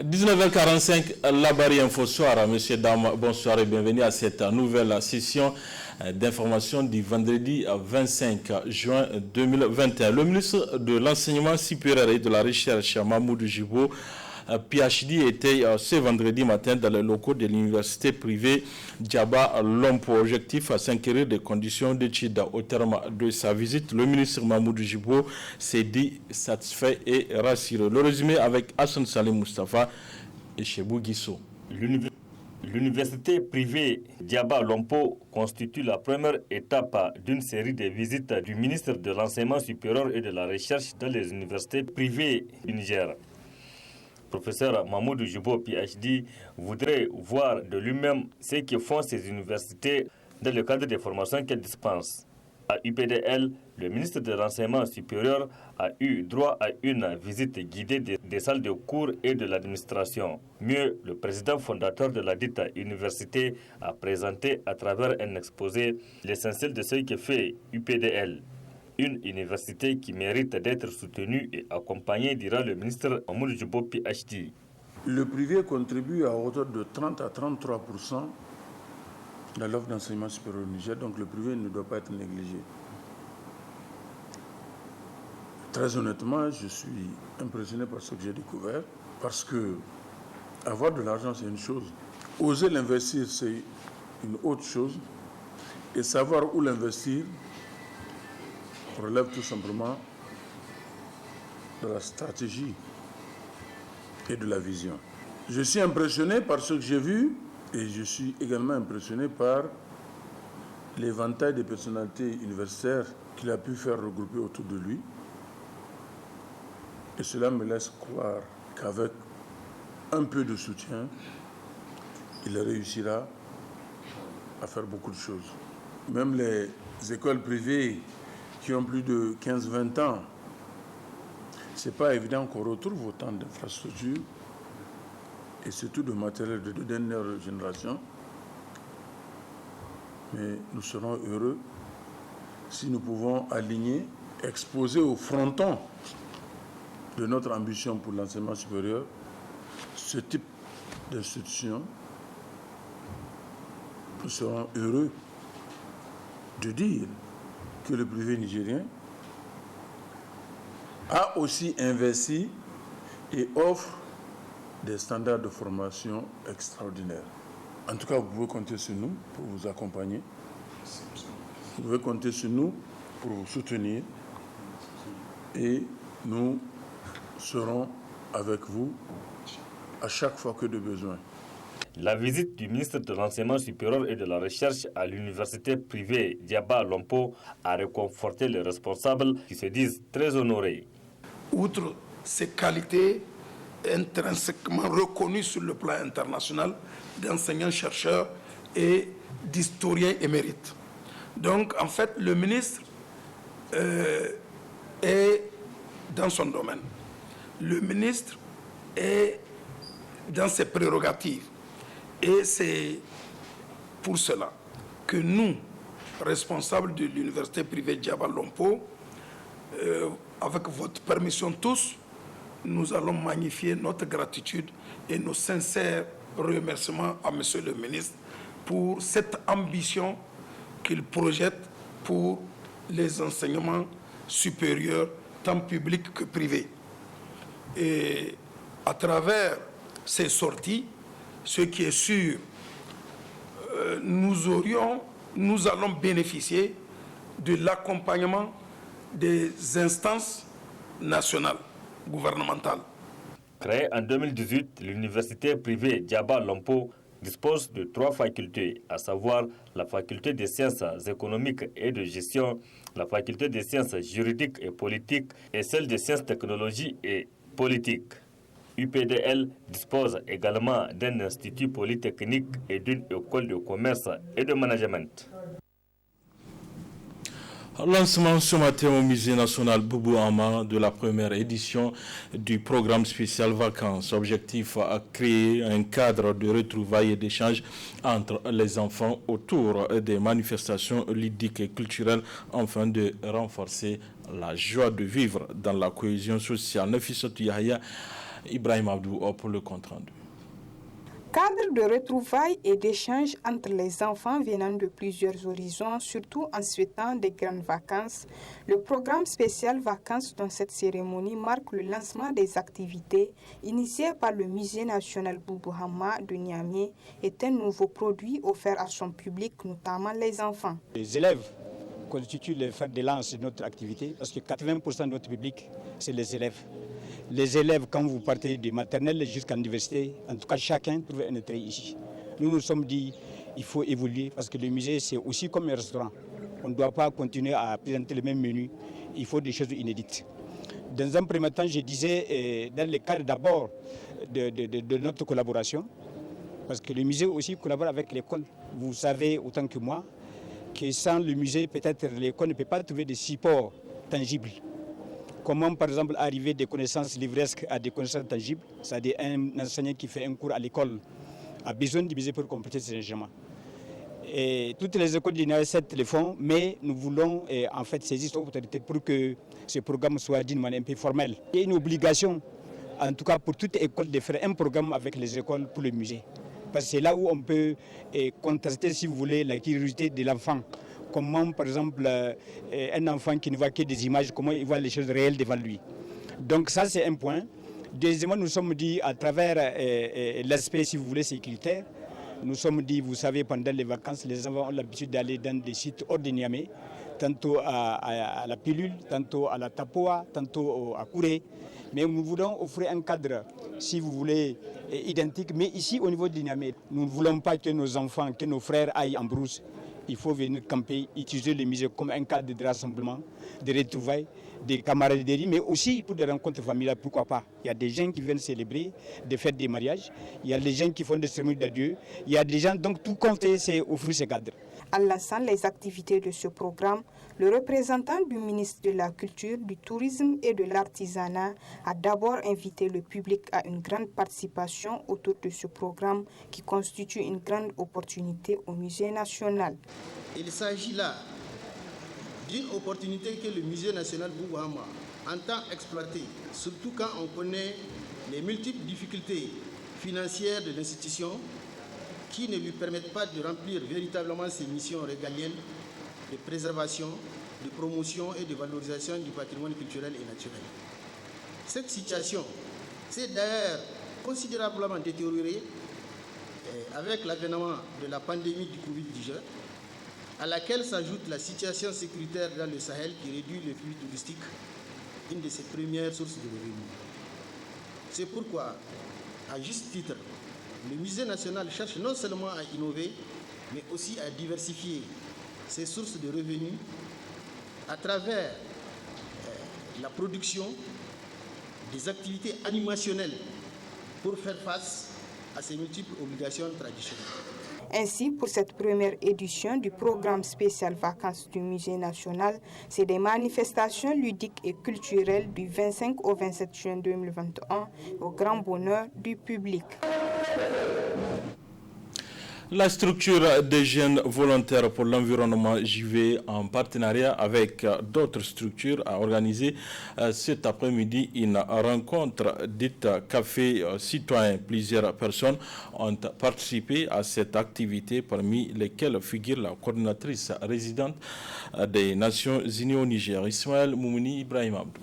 19h45, la Barrière Info Soir. Messieurs, dames, bonsoir et bienvenue à cette nouvelle session d'information du vendredi 25 juin 2021. Le ministre de l'Enseignement supérieur et de la Recherche, Mamoudou Djibo, PhD, était ce vendredi matin dans les locaux de l'université privée Diaba Lompo. Objectif à s'inquiéter des conditions d'études. Au terme de sa visite, le ministre Mamoudou Djibo s'est dit satisfait et rassuré. Le résumé avec Hassan Salim Mustafa et Chebou Guissou. L'université privée Diaba Lompo constitue la première étape d'une série de visites du ministre de l'Enseignement supérieur et de la Recherche dans les universités privées du Niger. Professeur Mamoudou Djibo, PhD, voudrait voir de lui-même ce que font ces universités dans le cadre des formations qu'elles dispensent. À UPDL, le ministre de l'Enseignement supérieur a eu droit à une visite guidée des salles de cours et de l'administration. Mieux, le président fondateur de la dite université a présenté à travers un exposé l'essentiel de ce que fait UPDL. Une université qui mérite d'être soutenue et accompagnée, dira le ministre Mamoudou Djibo, PhD. Le privé contribue à hauteur de 30 à 33% dans l'offre d'enseignement supérieur au Niger, donc le privé ne doit pas être négligé. Très honnêtement, je suis impressionné par ce que j'ai découvert, parce que avoir de l'argent, c'est une chose. Oser l'investir, c'est une autre chose. Et savoir où l'investir relève tout simplement de la stratégie et de la vision. Je suis impressionné par ce que j'ai vu et je suis également impressionné par l'éventail des personnalités universitaires qu'il a pu faire regrouper autour de lui. Et cela me laisse croire qu'avec un peu de soutien, il réussira à faire beaucoup de choses. Même les écoles privées qui ont plus de 15-20 ans, ce n'est pas évident qu'on retrouve autant d'infrastructures et surtout de matériel de dernière génération. Mais nous serons heureux si nous pouvons aligner, exposer au fronton de notre ambition pour l'enseignement supérieur ce type d'institution. Nous serons heureux de dire que le privé nigérien a aussi investi et offre des standards de formation extraordinaires. En tout cas, vous pouvez compter sur nous pour vous accompagner. Vous pouvez compter sur nous pour vous soutenir. Et nous serons avec vous à chaque fois que de besoin. La visite du ministre de l'Enseignement supérieur et de la Recherche à l'université privée Diaba Lompo a réconforté les responsables qui se disent très honorés. Outre ses qualités intrinsèquement reconnues sur le plan international d'enseignants-chercheurs et d'historiens émérites. Donc, en fait, le ministre est dans son domaine. Le ministre est dans ses prérogatives. Et c'est pour cela que nous, responsables de l'université privée Diaba Lompo, avec votre permission tous, nous allons magnifier notre gratitude et nos sincères remerciements à Monsieur le ministre pour cette ambition qu'il projette pour les enseignements supérieurs, tant publics que privés. Et à travers ces sorties, ce qui est sûr, nous allons bénéficier de l'accompagnement des instances nationales, gouvernementales. Créée en 2018, l'université privée Diaba Lompo dispose de 3 facultés, à savoir la faculté des sciences économiques et de gestion, la faculté des sciences juridiques et politiques et celle des sciences technologiques et politiques. UPDL dispose également d'un institut polytechnique et d'une école de commerce et de management. Lancement ce matin au musée national Boubou Hama de la première édition du programme spécial vacances. Objectif à créer un cadre de retrouvailles et d'échanges entre les enfants autour des manifestations ludiques et culturelles afin de renforcer la joie de vivre dans la cohésion sociale. Nafissatou Yahya Ibrahim Abdou pour le compte-rendu. Cadre de retrouvailles et d'échanges entre les enfants venant de plusieurs horizons, surtout en souhaitant des grandes vacances, le programme spécial Vacances dans cette cérémonie marque le lancement des activités initiées par le Musée national Boubou Hamma de Niamey est un nouveau produit offert à son public, notamment les enfants. Les élèves constituent le fer de lance de notre activité parce que 80% de notre public, c'est les élèves. Les élèves, quand vous partez de maternelle jusqu'à l'université, en tout cas chacun trouve un intérêt ici. Nous nous sommes dit qu'il faut évoluer parce que le musée c'est aussi comme un restaurant. On ne doit pas continuer à présenter le même menu, il faut des choses inédites. Dans un premier temps, je disais, dans le cadre d'abord de notre collaboration, parce que le musée aussi collabore avec l'école. Vous savez autant que moi que sans le musée, peut-être l'école ne peut pas trouver de support tangible. Comment, par exemple, arriver des connaissances livresques à des connaissances tangibles, c'est-à-dire un enseignant qui fait un cours à l'école a besoin de musée pour compléter ses enseignements. Et toutes les écoles de l'université le font, mais nous voulons en fait saisir cette opportunité pour que ce programme soit d'une manière un peu formelle. Il y a une obligation, en tout cas pour toute école, de faire un programme avec les écoles pour le musée. Parce que c'est là où on peut contraster, si vous voulez, la curiosité de l'enfant. Comment, par exemple, un enfant qui ne voit que des images, comment il voit les choses réelles devant lui. Donc ça, c'est un point. Deuxièmement, nous sommes dit, à travers l'aspect, si vous voulez, sécuritaire, nous sommes dit, vous savez, pendant les vacances, les enfants ont l'habitude d'aller dans des sites hors de Niamey, tantôt à la Pilule, tantôt à la Tapoa, tantôt à Kouré. Mais nous voulons offrir un cadre, si vous voulez, identique. Mais ici, au niveau de Niamey, nous ne voulons pas que nos enfants, que nos frères aillent en brousse. Il faut venir camper, utiliser le musée comme un cadre de rassemblement, de retrouvailles, de camaraderie, mais aussi pour des rencontres familiales, pourquoi pas. Il y a des gens qui viennent célébrer des fêtes des mariages, il y a des gens qui font des cérémonies d'adieu, il y a des gens, donc tout compte, c'est offrir ce cadre. En lançant les activités de ce programme, le représentant du ministre de la Culture, du Tourisme et de l'Artisanat a d'abord invité le public à une grande participation autour de ce programme qui constitue une grande opportunité au Musée national. Il s'agit là d'une opportunité que le Musée national Boubou Hamma entend exploiter, surtout quand on connaît les multiples difficultés financières de l'institution qui ne lui permettent pas de remplir véritablement ses missions régaliennes de préservation, de promotion et de valorisation du patrimoine culturel et naturel. Cette situation s'est d'ailleurs considérablement détériorée avec l'avènement de la pandémie du Covid-19, à laquelle s'ajoute la situation sécuritaire dans le Sahel qui réduit le flux touristique, une de ses premières sources de revenus. C'est pourquoi, à juste titre, le Musée national cherche non seulement à innover, mais aussi à diversifier ses sources de revenus à travers la production des activités animationnelles pour faire face à ces multiples obligations traditionnelles. Ainsi, pour cette première édition du programme spécial Vacances du Musée national, c'est des manifestations ludiques et culturelles du 25 au 27 juin 2021 au grand bonheur du public. La structure des jeunes volontaires pour l'environnement JV, en partenariat avec d'autres structures, a organisé cet après-midi une rencontre dite Café Citoyen. Plusieurs personnes ont participé à cette activité, parmi lesquelles figure la coordinatrice résidente des Nations Unies au Niger, Ismaël Moumouni Ibrahim Abdou.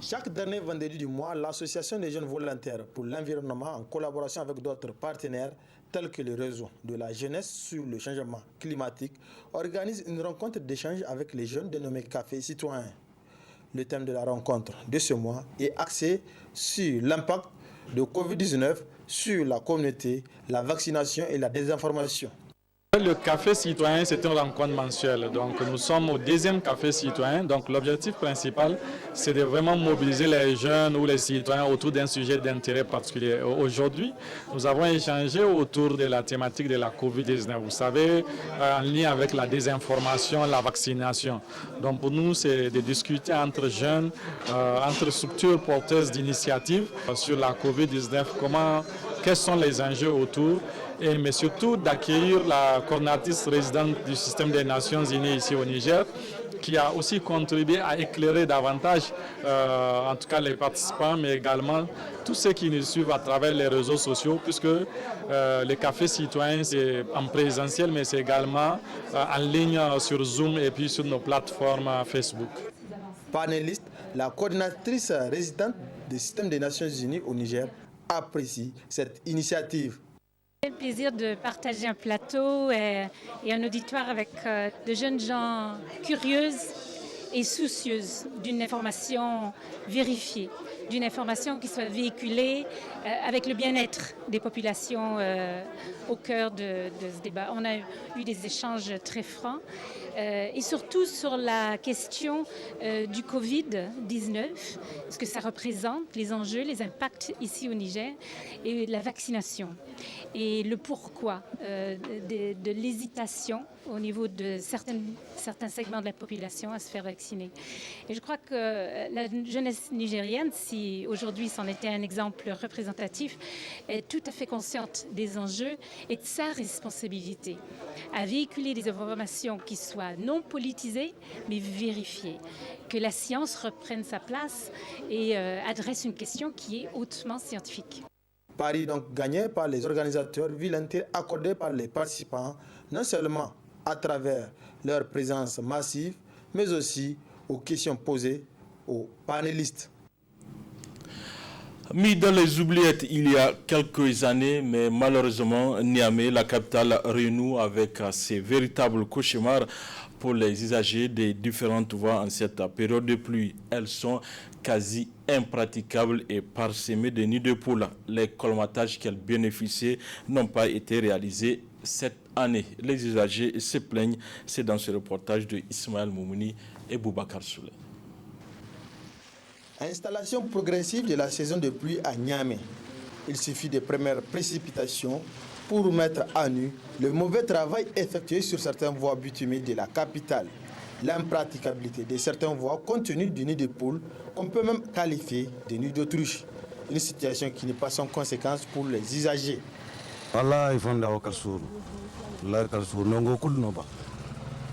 Chaque dernier vendredi du mois, l'Association des jeunes volontaires pour l'environnement, en collaboration avec d'autres partenaires tels que le réseau de la jeunesse sur le changement climatique, organise une rencontre d'échange avec les jeunes dénommée Café Citoyen. Le thème de la rencontre de ce mois est axé sur l'impact de Covid-19 sur la communauté, la vaccination et la désinformation. Le Café Citoyen, c'est une rencontre mensuelle. Donc, nous sommes au deuxième Café Citoyen. Donc, l'objectif principal, c'est de vraiment mobiliser les jeunes ou les citoyens autour d'un sujet d'intérêt particulier. Aujourd'hui, nous avons échangé autour de la thématique de la Covid-19. Vous savez, en lien avec la désinformation, la vaccination. Donc, pour nous, c'est de discuter entre jeunes, entre structures porteuses d'initiatives sur la Covid-19, quels sont les enjeux autour, mais surtout d'accueillir la coordinatrice résidente du système des Nations Unies ici au Niger, qui a aussi contribué à éclairer davantage, en tout cas les participants, mais également tous ceux qui nous suivent à travers les réseaux sociaux, puisque les cafés citoyens, c'est en présentiel, mais c'est également en ligne sur Zoom et puis sur nos plateformes Facebook. Panéliste, la coordinatrice résidente du système des Nations Unies au Niger apprécie cette initiative. C'est le plaisir de partager un plateau et un auditoire avec de jeunes gens curieuses et soucieuses d'une information vérifiée, d'une information qui soit véhiculée avec le bien-être des populations au cœur de ce débat. On a eu des échanges très francs et surtout sur la question du Covid-19, ce que ça représente, les enjeux, les impacts ici au Niger et la vaccination et le pourquoi de l'hésitation au niveau de certains segments de la population à se faire vacciner. Et je crois que la jeunesse nigérienne, si aujourd'hui c'en était un exemple représentatif, est tout à fait consciente des enjeux et de sa responsabilité à véhiculer des informations qui soient non politisées mais vérifiées, que la science reprenne sa place et adresse une question qui est hautement scientifique. Paris donc gagné par les organisateurs, ville entière accordée par les participants, non seulement à travers leur présence massive, mais aussi aux questions posées aux panélistes. Mis dans les oubliettes il y a quelques années, mais malheureusement, Niamey, la capitale, renoue avec ses véritables cauchemars pour les usagers des différentes voies en cette période de pluie. Elles sont quasi impraticables et parsemées de nids de poules. Les colmatages qu'elles bénéficiaient n'ont pas été réalisés cette année. Les usagers se plaignent. C'est dans ce reportage de Ismaël Moumouni et Boubacar Souley. Installation progressive de la saison de pluie à Niamey. Il suffit des premières précipitations pour mettre à nu le mauvais travail effectué sur certaines voies bitumées de la capitale. L'impraticabilité de certaines voies compte tenu du nid de poule, qu'on peut même qualifier de nid d'autruche. Une situation qui n'est pas sans conséquence pour les usagers. Voilà, il faut ndaw kalsuru. La kalsuru nongo kulno ba.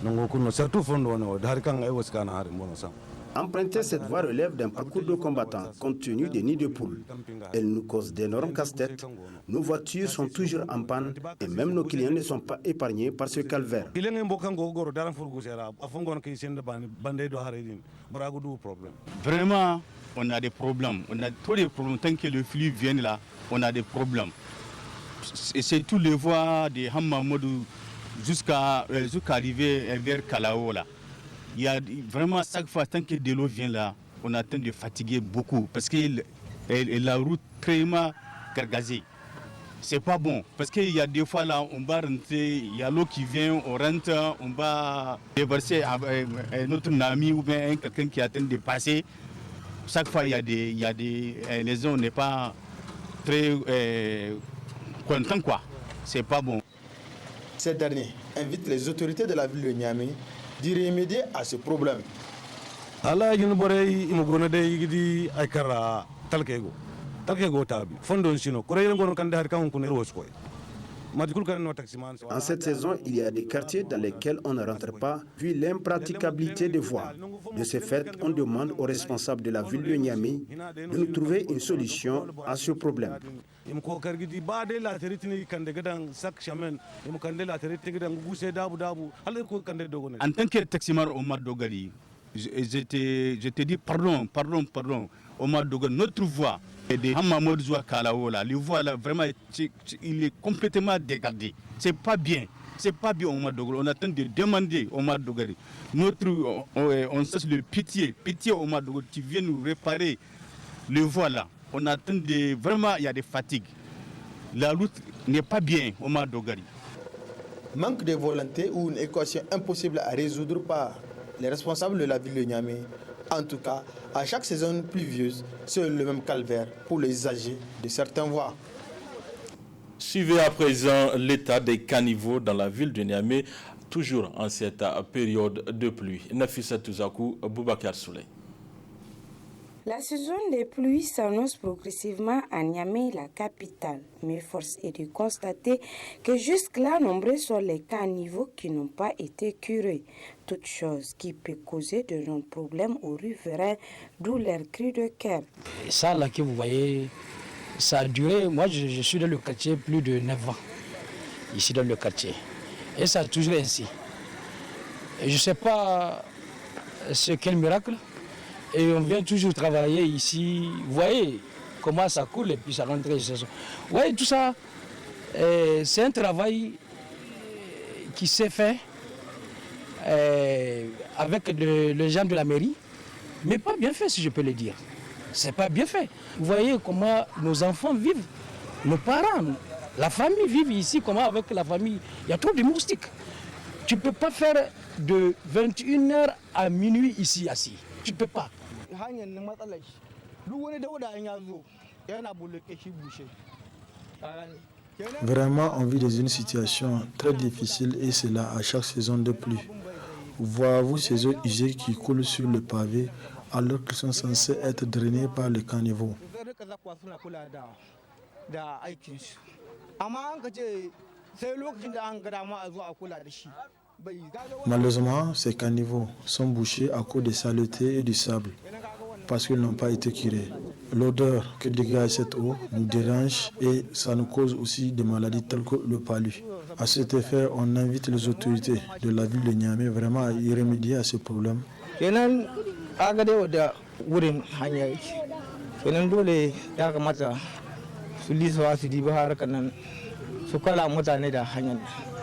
Nongo kulno surtout fondo no dar kan ay waskana har mono sam. Emprunter cette voie relève d'un parcours de combattants compte tenu des nids de poules. Elle nous cause d'énormes casse-têtes. Nos voitures sont toujours en panne et même nos clients ne sont pas épargnés par ce calvaire. Vraiment, on a des problèmes. On a tous les problèmes. Tant que le flux vient là, on a des problèmes. Et c'est tous les voies de Hamamoudou jusqu'à arriver vers Kalao là. Il y a vraiment chaque fois, tant que de l'eau vient là, on a tendance de fatiguer beaucoup parce que la route très cargazée. C'est pas bon parce qu'il y a des fois là, on va rentrer, il y a l'eau qui vient, on rentre, on va déverser notre ami ou bien quelqu'un qui attend de passer. Chaque fois, les gens n'est pas très contents quoi. C'est pas bon. Ces derniers invitent les autorités de la ville de Niamey d'y remédier à ce problème. Allah yin boray imugona de yigidi aikara talkego tabi fondon sino korey ngon kan dar kan kun erwas koy. En cette saison, il y a des quartiers dans lesquels on ne rentre pas vu l'impraticabilité des voies. De ce fait, on demande aux responsables de la ville de Niamey de nous trouver une solution à ce problème. En tant que taximar Omar Dogali, je te dis pardon, Omar Dogali, notre voie de Hamamoud Zoua Kalaola, le voie là, vraiment, il est complètement dégradé. C'est pas bien, Omar Dogali. On attend de demander Omar Dogali. On cherche le pitié Omar Dogali, qui vient nous réparer le voie là. On attend vraiment, il y a des fatigues. La route n'est pas bien, Omar Dogali. Manque de volonté ou une équation impossible à résoudre par les responsables de la ville de Niamey. En tout cas, à chaque saison pluvieuse, c'est le même calvaire pour les usagers de certaines voies. Suivez à présent l'état des caniveaux dans la ville de Niamey, toujours en cette période de pluie. Nafissa Touzakou, Boubacar Souley. La saison des pluies s'annonce progressivement à Niamey, la capitale. Mais force est de constater que jusque-là, nombreux sont les caniveaux qui n'ont pas été curés. Toute chose qui peut causer de nombreux problèmes aux riverains, d'où leur cri de cœur. Ça, là que vous voyez, ça a duré. Moi, je suis dans le quartier plus de 9 ans, ici dans le quartier. Et ça a toujours ainsi. Et je ne sais pas c'est quel miracle. Et on vient toujours travailler ici. Vous voyez comment ça coule et puis ça rentre. Vous voyez, tout ça, c'est un travail qui s'est fait avec les gens de la mairie, mais pas bien fait, si je peux le dire. C'est pas bien fait. Vous voyez comment nos enfants vivent, nos parents, la famille vivent ici, comment avec la famille. Il y a trop de moustiques. Tu ne peux pas faire de 21h à minuit ici assis. Tu ne peux pas. Vraiment, on vit dans une situation très difficile et cela à chaque saison de pluie. Voyez-vous ces eaux usées qui coulent sur le pavé alors qu'ils sont censés être drainés par les caniveaux. Malheureusement, ces caniveaux sont bouchés à cause des saletés et du sable parce qu'ils n'ont pas été curés. L'odeur que dégage cette eau nous dérange et ça nous cause aussi des maladies telles que le palu. À cet effet, on invite les autorités de la ville de Niamey vraiment à y remédier à ce problème.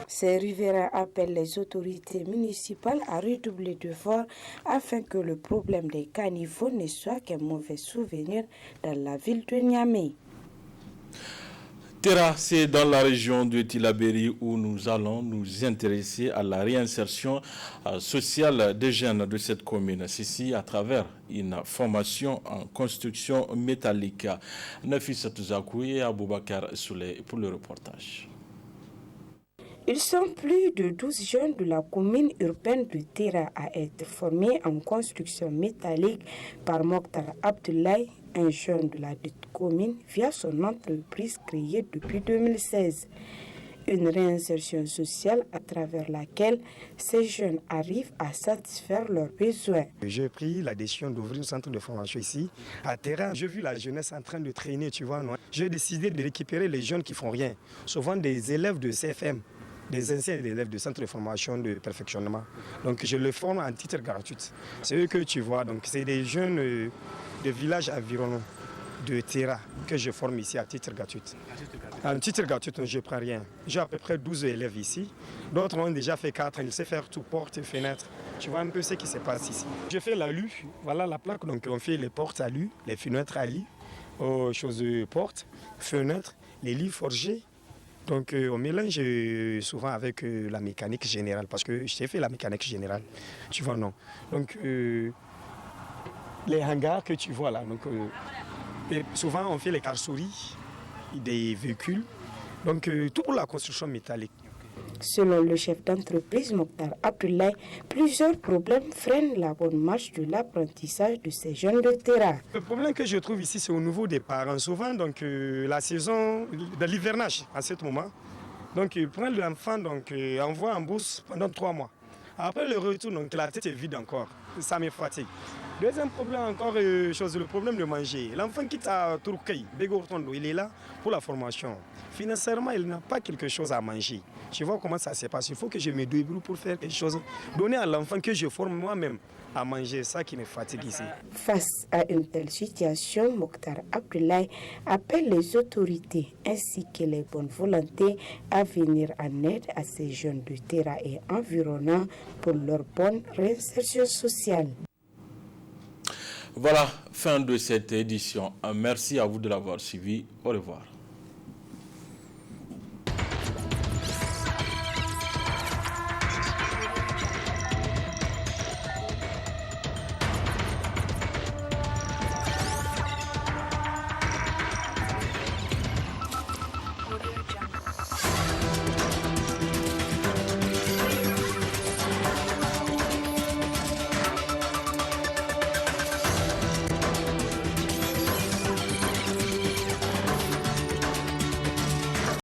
Ces riverains appellent les autorités municipales à redoubler d'efforts afin que le problème des caniveaux ne soit qu'un mauvais souvenir dans la ville de Niamey. Terra, c'est dans la région de Tillabéri où nous allons nous intéresser à la réinsertion sociale des jeunes de cette commune. Ceci à travers une formation en construction métallique. Nafissa Touzakou et Aboubakar Souley pour le reportage. Ils sont plus de 12 jeunes de la commune urbaine de Terra à être formés en construction métallique par Mokhtar Abdoulaye, un jeune de la commune, via son entreprise créée depuis 2016. Une réinsertion sociale à travers laquelle ces jeunes arrivent à satisfaire leurs besoins. J'ai pris la décision d'ouvrir un centre de formation ici, à Terra. J'ai vu la jeunesse en train de traîner, tu vois. J'ai décidé de récupérer les jeunes qui font rien, souvent des élèves de CFM, des anciens élèves de centre de formation de perfectionnement. Donc je les forme en titre gratuit. C'est eux que tu vois. Donc c'est des jeunes de villages environnants de Terra que je forme ici à titre gratuit. En titre gratuit, je ne prends rien. J'ai à peu près 12 élèves ici. D'autres ont déjà fait 4 ans. Ils savent faire tout, porte et fenêtre. Tu vois un peu ce qui se passe ici. Je fais l'alu, voilà la plaque. Donc on fait les portes à alu, les fenêtres à alu, aux choses de portes, fenêtres, les lits forgés. Donc on mélange souvent avec la mécanique générale, parce que j'ai fait la mécanique générale, tu vois, non. Donc les hangars que tu vois là, donc, souvent on fait les carrosseries des véhicules, donc tout pour la construction métallique. Selon le chef d'entreprise Mokhtar Abdoulaye, plusieurs problèmes freinent la bonne marche de l'apprentissage de ces jeunes de terrain. Le problème que je trouve ici, c'est au niveau des parents. Souvent, donc, la saison de l'hivernage, à ce moment, donc, ils prennent l'enfant, donc, envoient en bourse pendant 3 mois. Après le retour, donc, la tête est vide encore. Ça me fatigue. Deuxième problème encore, le problème de manger. L'enfant quitte à Turquie, Begortondo, il est là pour la formation. Financièrement, il n'a pas quelque chose à manger. Tu vois comment ça se passe. Il faut que je me débrouille pour faire quelque chose. Donner à l'enfant que je forme moi-même à manger, ça qui me fatigue ici. Face à une telle situation, Mokhtar Abdoulaye appelle les autorités ainsi que les bonnes volontés à venir en aide à ces jeunes de terrain et environnants pour leur bonne réinsertion sociale. Voilà, fin de cette édition. Merci à vous de l'avoir suivi. Au revoir.